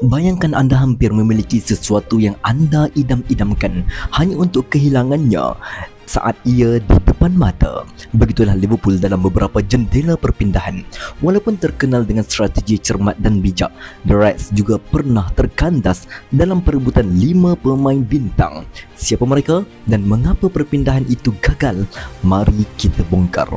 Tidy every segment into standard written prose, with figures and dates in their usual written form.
Bayangkan anda hampir memiliki sesuatu yang anda idam-idamkan hanya untuk kehilangannya saat ia di depan mata. Begitulah Liverpool dalam beberapa jendela perpindahan. Walaupun terkenal dengan strategi cermat dan bijak, The Reds juga pernah terkandas dalam perebutan 5 pemain bintang. Siapa mereka dan mengapa perpindahan itu gagal? Mari kita bongkar.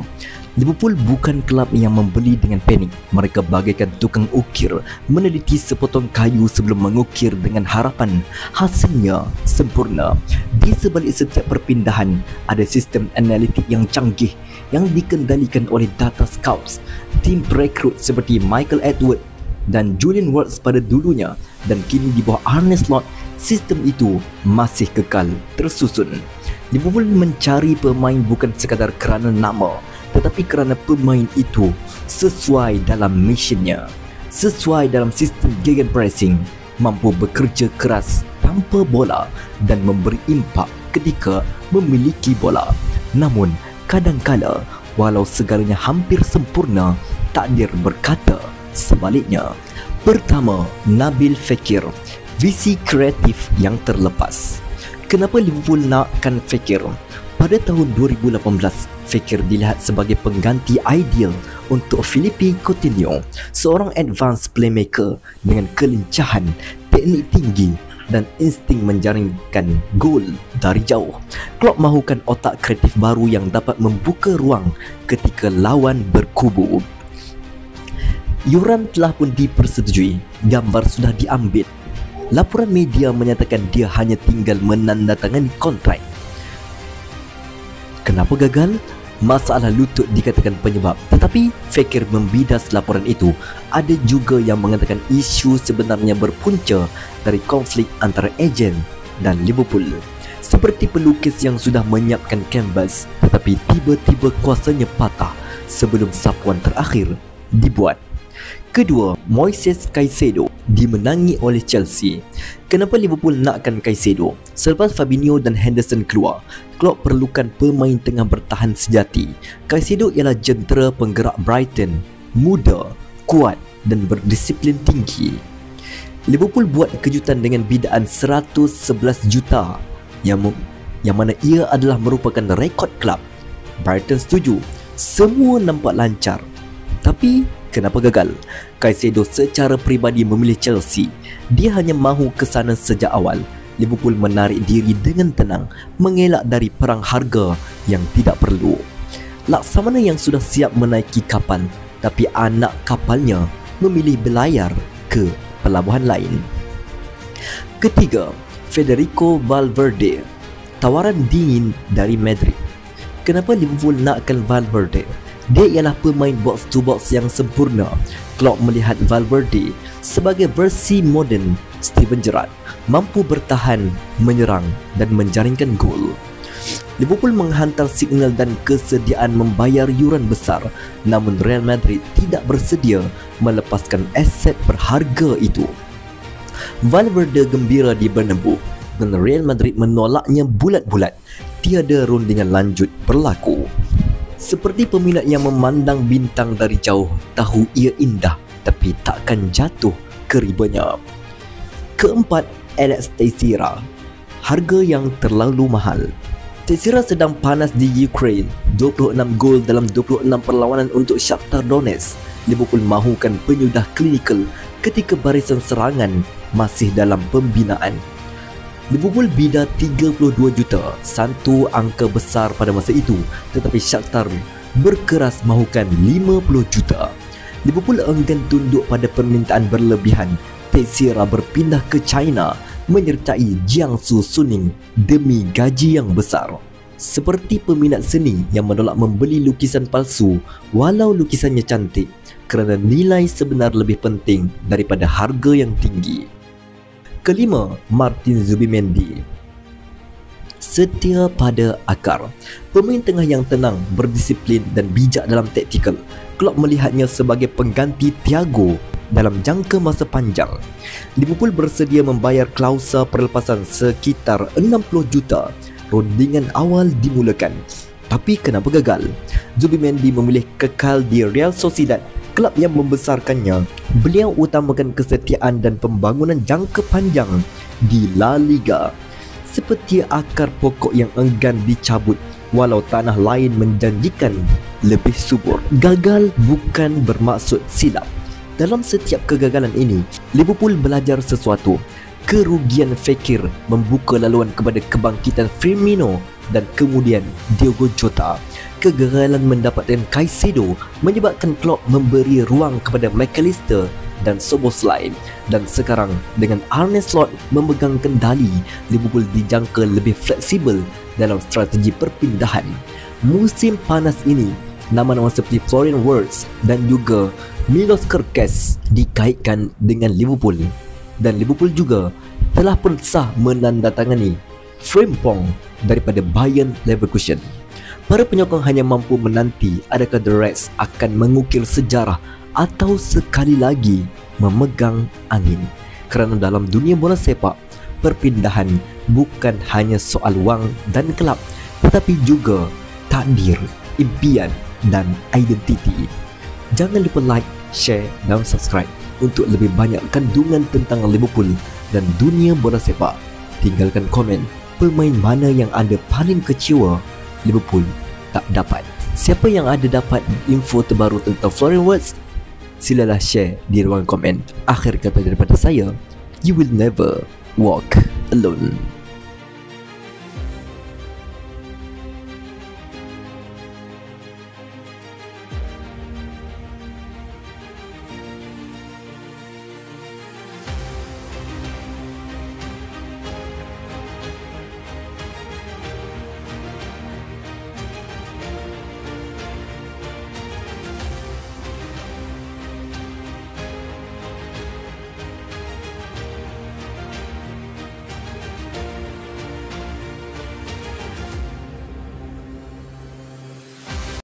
Liverpool bukan kelab yang membeli dengan panik. Mereka bagaikan tukang ukir meneliti sepotong kayu sebelum mengukir dengan harapan hasilnya sempurna. Di sebalik setiap perpindahan ada sistem analitik yang canggih yang dikendalikan oleh data scouts, tim perekrut seperti Michael Edwards dan Julian Wards pada dulunya, dan kini di bawah Arne Slot sistem itu masih kekal tersusun. Liverpool mencari pemain bukan sekadar kerana nama, tetapi kerana pemain itu sesuai dalam missionnya, sesuai dalam sistem gegenpressing, mampu bekerja keras tanpa bola dan memberi impak ketika memiliki bola. Namun, kadangkala walau segalanya hampir sempurna, takdir berkata sebaliknya. Pertama, Nabil Fekir, visi kreatif yang terlepas. Kenapa Liverpool nakkan Fekir? Pada tahun 2018, Fekir dilihat sebagai pengganti ideal untuk Philippe Coutinho, seorang advanced playmaker dengan kelincahan, teknik tinggi dan insting menjaringkan gol dari jauh. Klopp mahukan otak kreatif baru yang dapat membuka ruang ketika lawan berkubu. Yuran telah pun dipersetujui, gambar sudah diambil. Laporan media menyatakan dia hanya tinggal menandatangani kontrak. Kenapa gagal? Masalah lutut dikatakan penyebab, tetapi Fekir membidas laporan itu. Ada juga yang mengatakan isu sebenarnya berpunca dari konflik antara ejen dan Liverpool. Seperti pelukis yang sudah menyiapkan kanvas, tetapi tiba-tiba kuasanya patah sebelum sapuan terakhir dibuat. Kedua, Moises Caicedo dimenangi oleh Chelsea. Kenapa Liverpool nakkan Caicedo? Selepas Fabinho dan Henderson keluar, Klopp perlukan pemain tengah bertahan sejati. Caicedo ialah jentera penggerak Brighton, muda, kuat dan berdisiplin tinggi. Liverpool buat kejutan dengan bidaan 111 juta yang mana ia adalah merupakan rekod kelab. Brighton setuju, semua nampak lancar. Tapi kenapa gagal? Caicedo secara peribadi memilih Chelsea. Dia hanya mahu ke sana sejak awal. Liverpool menarik diri dengan tenang, mengelak dari perang harga yang tidak perlu. Laksamana yang sudah siap menaiki kapal, tapi anak kapalnya memilih berlayar ke pelabuhan lain. Ketiga, Federico Valverde, tawaran dingin dari Madrid. Kenapa Liverpool nakkan Valverde? Dia ialah pemain box to box yang sempurna. Klopp melihat Valverde sebagai versi moden Steven Gerrard, mampu bertahan, menyerang dan menjaringkan gol. Liverpool menghantar signal dan kesediaan membayar yuran besar, namun Real Madrid tidak bersedia melepaskan aset berharga itu. Valverde gembira di Bernabeu dan Real Madrid menolaknya bulat-bulat. Tiada rundingan lanjut berlaku. Seperti peminat yang memandang bintang dari jauh, tahu ia indah tapi takkan jatuh ke ribanya. Keempat, Alex Teixeira, harga yang terlalu mahal. Teixeira sedang panas di Ukraine, 26 gol dalam 26 perlawanan untuk Shakhtar Donetsk. Liverpool mahukan penyudah klinikal ketika barisan serangan masih dalam pembinaan. Liverpool bida 32 juta, satu angka besar pada masa itu, tetapi Shakhtar berkeras mahukan 50 juta. Liverpool enggan tunduk pada permintaan berlebihan. Teixeira berpindah ke China menyertai Jiangsu Suning demi gaji yang besar. Seperti peminat seni yang menolak membeli lukisan palsu walau lukisannya cantik kerana nilai sebenar lebih penting daripada harga yang tinggi. Kelima, Martin Zubimendi, setia pada akar. Pemain tengah yang tenang, berdisiplin dan bijak dalam taktikal. Klopp melihatnya sebagai pengganti Thiago dalam jangka masa panjang. Liverpool bersedia membayar klausa perlepasan sekitar 60 juta. Rundingan awal dimulakan, tapi kenapa gagal? Zubimendi memilih kekal di Real Sociedad klub yang membesarkannya. Beliau utamakan kesetiaan dan pembangunan jangka panjang di La Liga. Seperti akar pokok yang enggan dicabut walau tanah lain menjanjikan lebih subur. Gagal bukan bermaksud silap. Dalam setiap kegagalan ini, Liverpool belajar sesuatu. Kerugian Fekir membuka laluan kepada kebangkitan Firmino dan kemudian Diogo Jota. Kegagalan mendapatkan Caicedo menyebabkan Klopp memberi ruang kepada McAllister dan Szoboszlai, dan sekarang dengan Arne Slot memegang kendali, Liverpool dijangka lebih fleksibel dalam strategi perpindahan. Musim panas ini, nama-nama seperti Florian Wirtz dan juga Milos Kerkez dikaitkan dengan Liverpool, dan Liverpool juga telah pun sah menandatangani Frimpong daripada Bayern Leverkusen. Para penyokong hanya mampu menanti adakah The Reds akan mengukir sejarah atau sekali lagi memegang angin. Kerana dalam dunia bola sepak, perpindahan bukan hanya soal wang dan kelab, tetapi juga takdir, impian dan identiti. Jangan lupa like, share dan subscribe untuk lebih banyak kandungan tentang Liverpool dan dunia bola sepak. Tinggalkan komen pemain mana yang anda paling kecewa Liverpool tak dapat. Siapa yang ada dapat info terbaru tentang Florian Wirtz, silalah share di ruang komen. Akhir kata daripada saya, you will never walk alone.